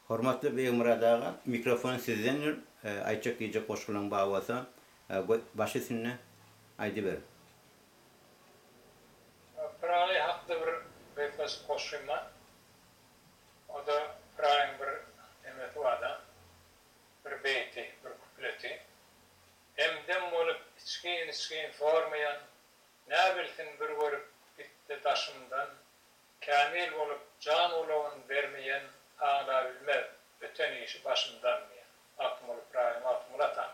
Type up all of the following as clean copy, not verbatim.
Hormatly Beýim Murad aga, mikrofon sizdendir. Aýçak diýjek goşgulan bagwasa, baş isimni aýdy ber. Praly hakda bir bepes koşuyma. O da Pralyň bir emeti wada. Bir beýti, bir kupleti. Emden bolup içkin formayan, näbilsin bir görüp bitti taşımdan, kamil bolup can ulawyn bermeyen ağla bilmez, öten işi başımdan mı? Akmul Pralyň akmul atan.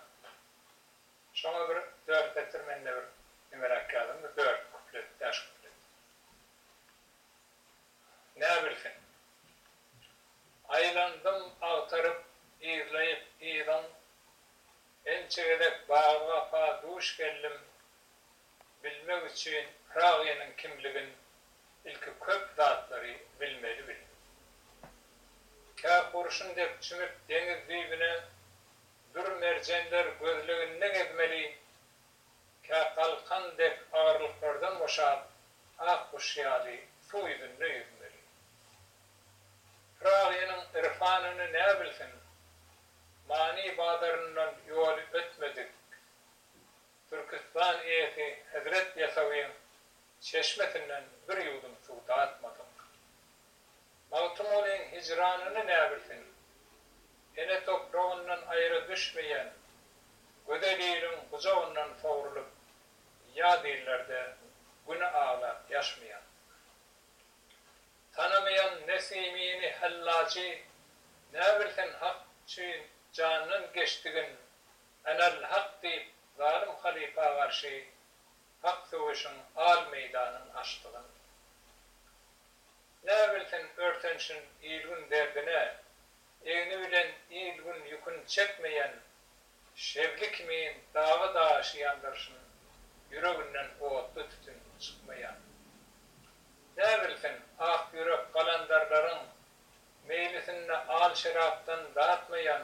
Şoňa bir dört getirmende bir nimerak kaldım, dört kuplet, daş kuplet. Näbilsin? Aylandım, agtarıp, iýleýip, iýdan, ençegedek bağa duş geldim, bilmek için Pragynyň kimligin ilki köp zatlary bilmeli bil. Ka kurşun dep çümüp deniz diýbine dur merjenler gözleginde gezmeli. Ka kalkan dep ağırlıklardan boşap ak kuşyaly su ýüzünde yüzmeli. Pragynyň irfanyny näbilsin? Mani badarından ýol ötmedik. Türkistan eýeti Hazret Ýasawyň çeşmetinden bir ýudum suwda atmadyk. Mawtumulyň hicranyny näbilsin? Ene toprağından aýra düşmeýän, gödelýiň gujagyndan sowrulyp, ýa diýillerde güni ağlap ýaşmaýan. Tanamayan nesimini hallaçy, näbilsin hak üçin janyny geçdigin, enel hak diýip zalim halifa garşy hak söwüşiň al meýdanyny açdygyn. Näbilsin örtenşin ýylgyn derdine, eňi bilen ýylgyn ýükün çekmeýän, şevlik min dağı daşıyandarsın, yüreginden oğutlu tütün çıkmayan. Näbilsin ak yürek kalandarların, meylisinde al şeraptan dağıtmayan,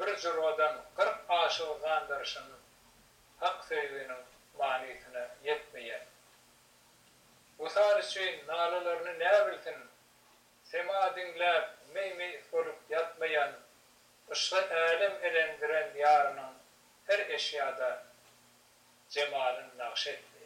bir zürvadan 40 aşılgandarsın, hak sevginin manisine yetmeyen. Bu sarıçın nalalarını näbilsin, sema dinläp, mey olup yatmayan, ışgı alem elendiren yarının her eşyada cemalin nakşetmeyen.